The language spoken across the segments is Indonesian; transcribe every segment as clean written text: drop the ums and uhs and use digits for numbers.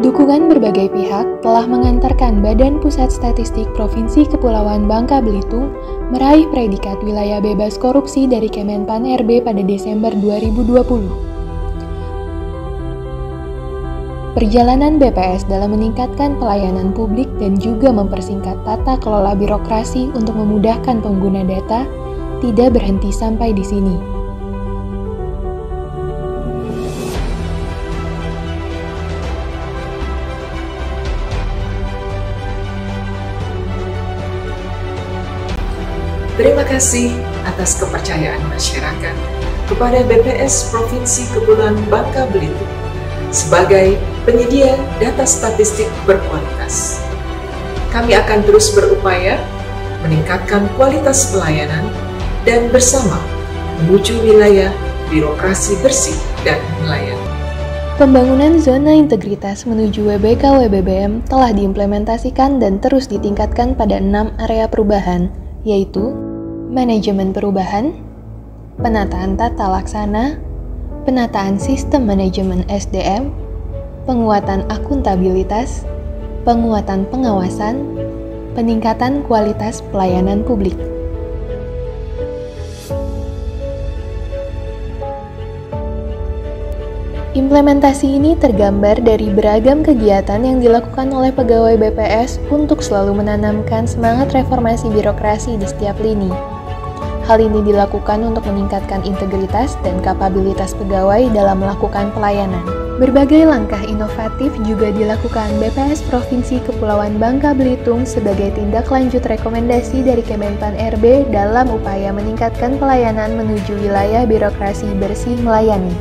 Dukungan berbagai pihak telah mengantarkan Badan Pusat Statistik Provinsi Kepulauan Bangka Belitung meraih predikat wilayah bebas korupsi dari Kemenpan RB pada Desember 2020. Perjalanan BPS dalam meningkatkan pelayanan publik dan juga mempersingkat tata kelola birokrasi untuk memudahkan pengguna data tidak berhenti sampai di sini. Terima kasih atas kepercayaan masyarakat kepada BPS Provinsi Kepulauan Bangka Belitung sebagai penyedia data statistik berkualitas. Kami akan terus berupaya meningkatkan kualitas pelayanan dan bersama menuju wilayah birokrasi bersih dan melayani. Pembangunan zona integritas menuju WBK WBBM telah diimplementasikan dan terus ditingkatkan pada 6 area perubahan, yaitu manajemen perubahan, penataan tata laksana, penataan sistem manajemen SDM, penguatan akuntabilitas, penguatan pengawasan, peningkatan kualitas pelayanan publik. Implementasi ini tergambar dari beragam kegiatan yang dilakukan oleh pegawai BPS untuk selalu menanamkan semangat reformasi birokrasi di setiap lini. Hal ini dilakukan untuk meningkatkan integritas dan kapabilitas pegawai dalam melakukan pelayanan. Berbagai langkah inovatif juga dilakukan BPS Provinsi Kepulauan Bangka Belitung sebagai tindak lanjut rekomendasi dari Kemenpan RB dalam upaya meningkatkan pelayanan menuju wilayah birokrasi bersih melayani.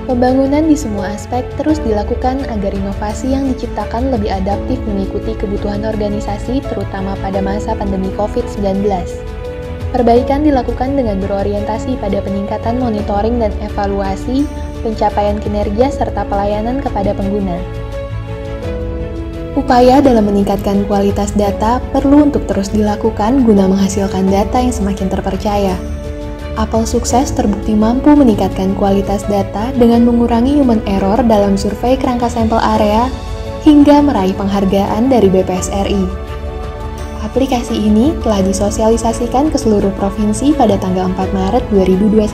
Pembangunan di semua aspek terus dilakukan agar inovasi yang diciptakan lebih adaptif mengikuti kebutuhan organisasi terutama pada masa pandemi COVID-19. Perbaikan dilakukan dengan berorientasi pada peningkatan monitoring dan evaluasi, pencapaian kinerja serta pelayanan kepada pengguna. Upaya dalam meningkatkan kualitas data perlu untuk terus dilakukan guna menghasilkan data yang semakin terpercaya. Apple sukses terbukti mampu meningkatkan kualitas data dengan mengurangi human error dalam survei kerangka sampel area hingga meraih penghargaan dari BPS RI. Aplikasi ini telah disosialisasikan ke seluruh provinsi pada tanggal 4 Maret 2021.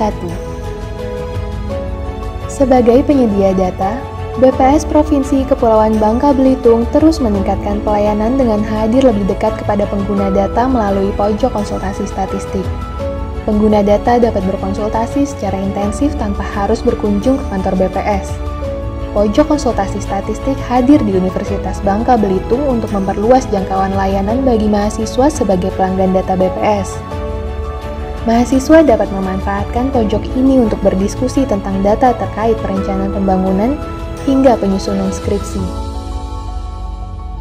Sebagai penyedia data, BPS Provinsi Kepulauan Bangka Belitung terus meningkatkan pelayanan dengan hadir lebih dekat kepada pengguna data melalui pojok konsultasi statistik. Pengguna data dapat berkonsultasi secara intensif tanpa harus berkunjung ke kantor BPS. Pojok konsultasi statistik hadir di Universitas Bangka Belitung untuk memperluas jangkauan layanan bagi mahasiswa sebagai pelanggan data BPS. Mahasiswa dapat memanfaatkan pojok ini untuk berdiskusi tentang data terkait perencanaan pembangunan hingga penyusunan skripsi.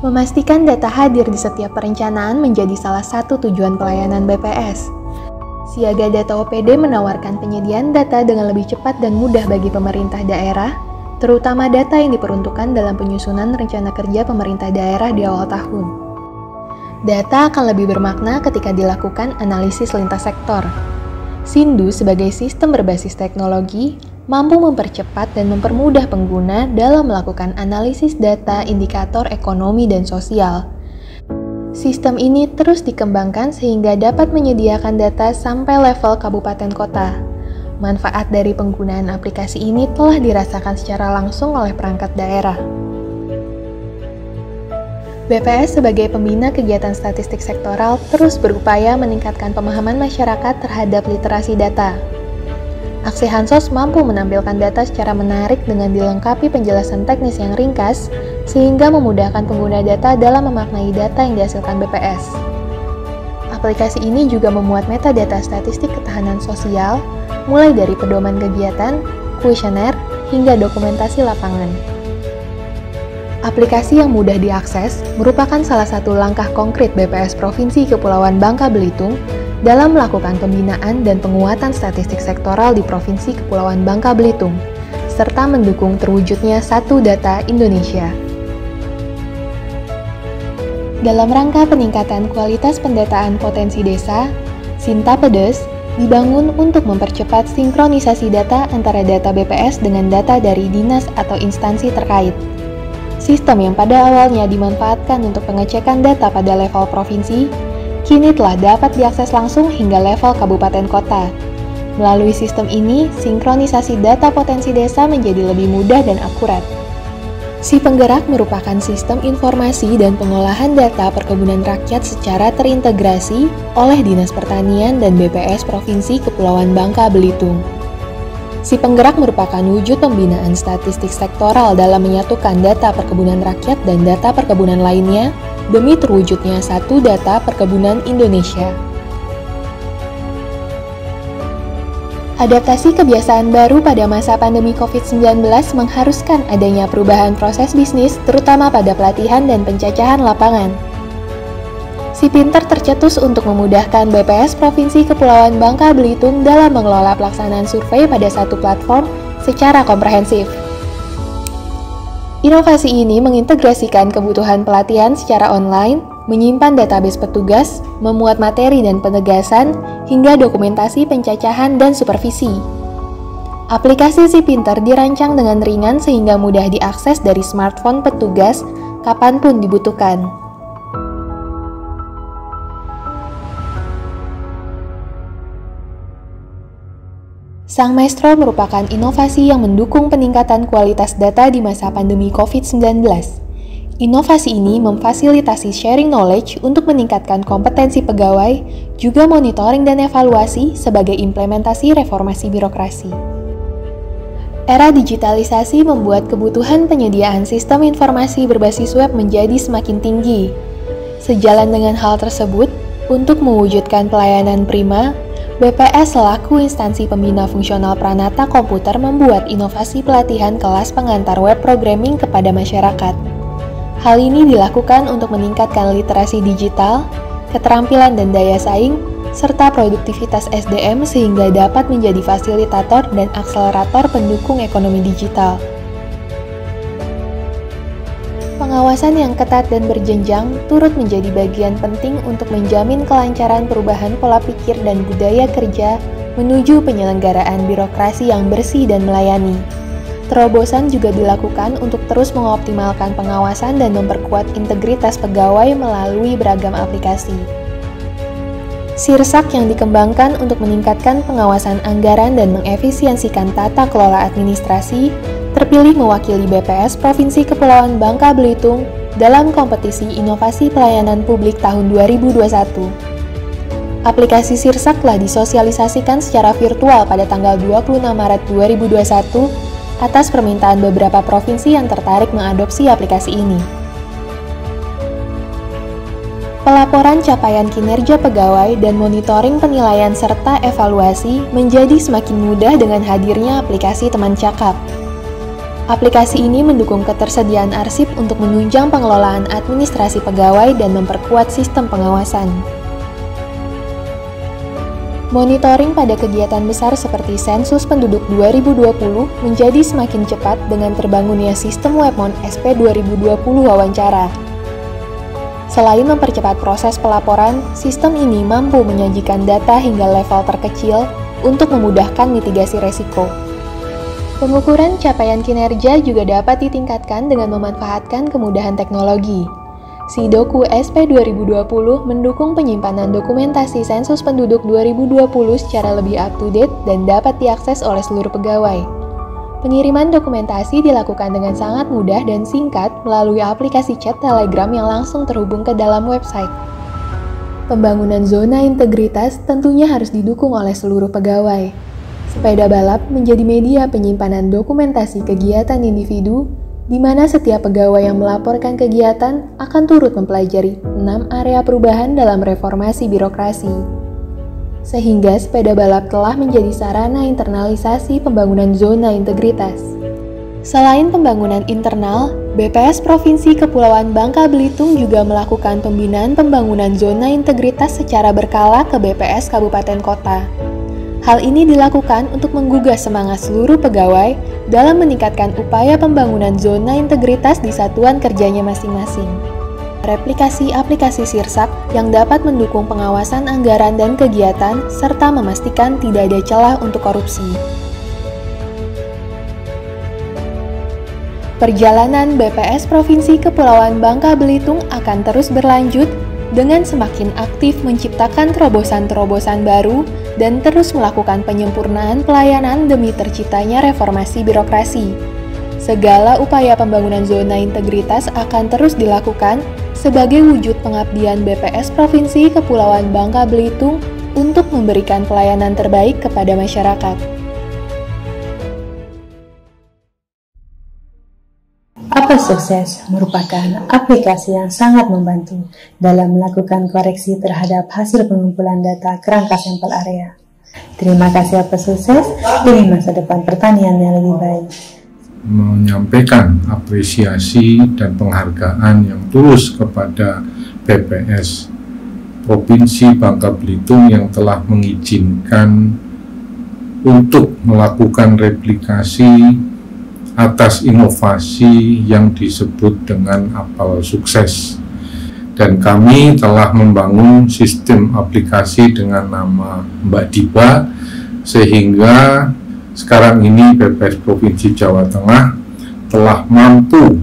Memastikan data hadir di setiap perencanaan menjadi salah satu tujuan pelayanan BPS. Siaga Data OPD menawarkan penyediaan data dengan lebih cepat dan mudah bagi pemerintah daerah, terutama data yang diperuntukkan dalam penyusunan rencana kerja pemerintah daerah di awal tahun. Data akan lebih bermakna ketika dilakukan analisis lintas sektor. Sindu sebagai sistem berbasis teknologi mampu mempercepat dan mempermudah pengguna dalam melakukan analisis data indikator ekonomi dan sosial. Sistem ini terus dikembangkan sehingga dapat menyediakan data sampai level kabupaten kota. Manfaat dari penggunaan aplikasi ini telah dirasakan secara langsung oleh perangkat daerah. BPS sebagai pembina kegiatan statistik sektoral terus berupaya meningkatkan pemahaman masyarakat terhadap literasi data. Aksi Hansos mampu menampilkan data secara menarik dengan dilengkapi penjelasan teknis yang ringkas, sehingga memudahkan pengguna data dalam memaknai data yang dihasilkan BPS. Aplikasi ini juga memuat metadata statistik ketahanan sosial, mulai dari pedoman kegiatan, kuesioner, hingga dokumentasi lapangan. Aplikasi yang mudah diakses merupakan salah satu langkah konkret BPS Provinsi Kepulauan Bangka Belitung dalam melakukan pembinaan dan penguatan statistik sektoral di Provinsi Kepulauan Bangka Belitung, serta mendukung terwujudnya Satu Data Indonesia. Dalam rangka peningkatan kualitas pendataan potensi desa, Sinta Pedes dibangun untuk mempercepat sinkronisasi data antara data BPS dengan data dari dinas atau instansi terkait. Sistem yang pada awalnya dimanfaatkan untuk pengecekan data pada level provinsi, kini telah dapat diakses langsung hingga level kabupaten kota. Melalui sistem ini, sinkronisasi data potensi desa menjadi lebih mudah dan akurat. Si Penggerak merupakan sistem informasi dan pengolahan data perkebunan rakyat secara terintegrasi oleh Dinas Pertanian dan BPS Provinsi Kepulauan Bangka Belitung. Si Penggerak merupakan wujud pembinaan statistik sektoral dalam menyatukan data perkebunan rakyat dan data perkebunan lainnya demi terwujudnya satu data perkebunan Indonesia. Adaptasi kebiasaan baru pada masa pandemi COVID-19 mengharuskan adanya perubahan proses bisnis, terutama pada pelatihan dan pencacahan lapangan. Si Pinter tercetus untuk memudahkan BPS Provinsi Kepulauan Bangka Belitung dalam mengelola pelaksanaan survei pada satu platform secara komprehensif. Inovasi ini mengintegrasikan kebutuhan pelatihan secara online, menyimpan database petugas, memuat materi dan penegasan, hingga dokumentasi pencacahan dan supervisi. Aplikasi Si Pinter dirancang dengan ringan sehingga mudah diakses dari smartphone petugas kapanpun dibutuhkan. Sang Maestro merupakan inovasi yang mendukung peningkatan kualitas data di masa pandemi COVID-19. Inovasi ini memfasilitasi sharing knowledge untuk meningkatkan kompetensi pegawai, juga monitoring dan evaluasi sebagai implementasi reformasi birokrasi. Era digitalisasi membuat kebutuhan penyediaan sistem informasi berbasis web menjadi semakin tinggi. Sejalan dengan hal tersebut, untuk mewujudkan pelayanan prima, BPS selaku instansi pembina fungsional Pranata Komputer membuat inovasi pelatihan kelas pengantar web programming kepada masyarakat. Hal ini dilakukan untuk meningkatkan literasi digital, keterampilan dan daya saing, serta produktivitas SDM sehingga dapat menjadi fasilitator dan akselerator pendukung ekonomi digital. Pengawasan yang ketat dan berjenjang turut menjadi bagian penting untuk menjamin kelancaran perubahan pola pikir dan budaya kerja menuju penyelenggaraan birokrasi yang bersih dan melayani. Terobosan juga dilakukan untuk terus mengoptimalkan pengawasan dan memperkuat integritas pegawai melalui beragam aplikasi. Sirsak yang dikembangkan untuk meningkatkan pengawasan anggaran dan mengefisiensikan tata kelola administrasi, terpilih mewakili BPS Provinsi Kepulauan Bangka Belitung dalam kompetisi inovasi pelayanan publik tahun 2021. Aplikasi Sirsak telah disosialisasikan secara virtual pada tanggal 26 Maret 2021 atas permintaan beberapa provinsi yang tertarik mengadopsi aplikasi ini. Pelaporan capaian kinerja pegawai dan monitoring penilaian serta evaluasi menjadi semakin mudah dengan hadirnya aplikasi Teman Cakap. Aplikasi ini mendukung ketersediaan arsip untuk menunjang pengelolaan administrasi pegawai dan memperkuat sistem pengawasan. Monitoring pada kegiatan besar seperti sensus penduduk 2020 menjadi semakin cepat dengan terbangunnya sistem Webmon SP 2020 wawancara. Selain mempercepat proses pelaporan, sistem ini mampu menyajikan data hingga level terkecil untuk memudahkan mitigasi resiko. Pengukuran capaian kinerja juga dapat ditingkatkan dengan memanfaatkan kemudahan teknologi. Sidoku SP 2020 mendukung penyimpanan dokumentasi sensus penduduk 2020 secara lebih up-to-date dan dapat diakses oleh seluruh pegawai. Pengiriman dokumentasi dilakukan dengan sangat mudah dan singkat melalui aplikasi chat Telegram yang langsung terhubung ke dalam website. Pembangunan zona integritas tentunya harus didukung oleh seluruh pegawai. Sepeda balap menjadi media penyimpanan dokumentasi kegiatan individu, di mana setiap pegawai yang melaporkan kegiatan akan turut mempelajari 6 area perubahan dalam reformasi birokrasi. Sehingga sepeda balap telah menjadi sarana internalisasi pembangunan zona integritas. Selain pembangunan internal, BPS Provinsi Kepulauan Bangka Belitung juga melakukan pembinaan pembangunan zona integritas secara berkala ke BPS Kabupaten Kota. Hal ini dilakukan untuk menggugah semangat seluruh pegawai dalam meningkatkan upaya pembangunan zona integritas di satuan kerjanya masing-masing. replikasi aplikasi Sirsak yang dapat mendukung pengawasan anggaran dan kegiatan, serta memastikan tidak ada celah untuk korupsi. Perjalanan BPS Provinsi Kepulauan Bangka Belitung akan terus berlanjut dengan semakin aktif menciptakan terobosan-terobosan baru dan terus melakukan penyempurnaan pelayanan demi terciptanya reformasi birokrasi. Segala upaya pembangunan zona integritas akan terus dilakukan sebagai wujud pengabdian BPS Provinsi Kepulauan Bangka Belitung untuk memberikan pelayanan terbaik kepada masyarakat. Apa Sukses merupakan aplikasi yang sangat membantu dalam melakukan koreksi terhadap hasil pengumpulan data kerangka sampel area. Terima kasih Apa Sukses, demi masa depan pertanian yang lebih baik. Menyampaikan apresiasi dan penghargaan yang tulus kepada BPS Provinsi Bangka Belitung yang telah mengizinkan untuk melakukan replikasi atas inovasi yang disebut dengan Apal Sukses. Dan kami telah membangun sistem aplikasi dengan nama Mbak Diba, sehingga sekarang ini BPS Provinsi Jawa Tengah telah mampu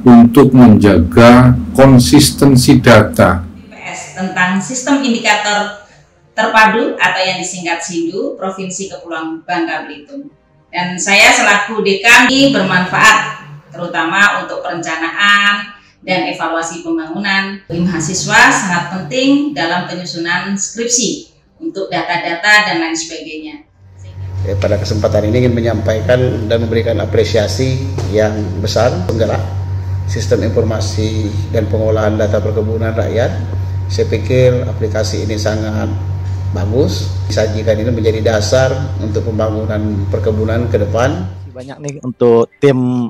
untuk menjaga konsistensi data. BPS tentang sistem indikator terpadu atau yang disingkat SINDU Provinsi Kepulauan Bangka Belitung. Dan saya selaku dekan ini bermanfaat terutama untuk perencanaan dan evaluasi pembangunan. Mahasiswa sangat penting dalam penyusunan skripsi untuk data-data dan lain sebagainya. Pada kesempatan ini ingin menyampaikan dan memberikan apresiasi yang besar penggerak sistem informasi dan pengolahan data perkebunan rakyat. Saya pikir aplikasi ini sangat bagus, disajikan ini menjadi dasar untuk pembangunan perkebunan ke depan. Banyak nih untuk tim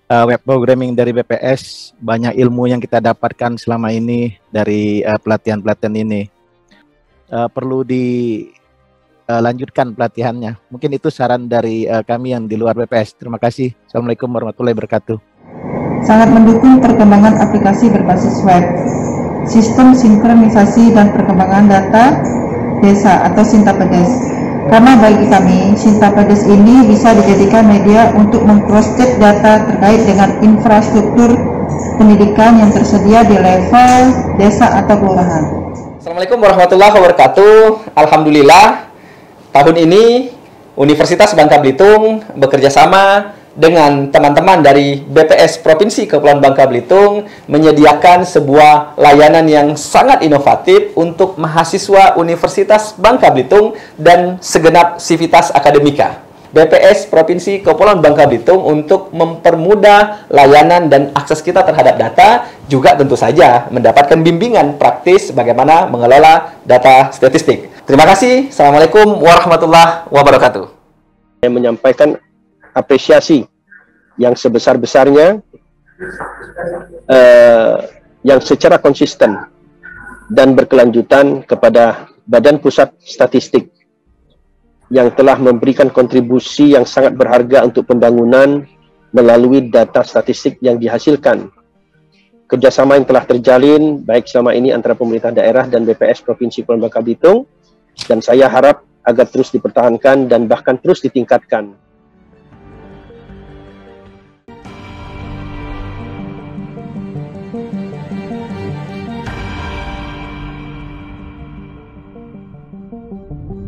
web programming dari BPS, banyak ilmu yang kita dapatkan selama ini dari pelatihan-pelatihan ini. Perlu dilanjutkan pelatihannya. Mungkin itu saran dari kami yang di luar BPS. Terima kasih. Assalamualaikum warahmatullahi wabarakatuh. Sangat mendukung perkembangan aplikasi berbasis web, sistem sinkronisasi dan perkembangan data desa atau Sintapedes. Karena bagi kami, Sintapedes ini bisa dijadikan media untuk meng-cross-check data terkait dengan infrastruktur pendidikan yang tersedia di level desa atau kelurahan. Assalamualaikum warahmatullahi wabarakatuh. Alhamdulillah, tahun ini Universitas Bangka Belitung bekerja sama dengan teman-teman dari BPS Provinsi Kepulauan Bangka Belitung menyediakan sebuah layanan yang sangat inovatif untuk mahasiswa Universitas Bangka Belitung dan segenap sivitas akademika. BPS Provinsi Kepulauan Bangka Belitung untuk mempermudah layanan dan akses kita terhadap data, juga tentu saja mendapatkan bimbingan praktis bagaimana mengelola data statistik. Terima kasih. Assalamualaikum warahmatullahi wabarakatuh. Saya menyampaikan apresiasi yang sebesar-besarnya yang secara konsisten dan berkelanjutan kepada Badan Pusat Statistik yang telah memberikan kontribusi yang sangat berharga untuk pembangunan melalui data statistik yang dihasilkan. Kerjasama yang telah terjalin baik selama ini antara pemerintah daerah dan BPS Provinsi Kepulauan Bangka Belitung, dan saya harap agar terus dipertahankan dan bahkan terus ditingkatkan.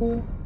Thank you.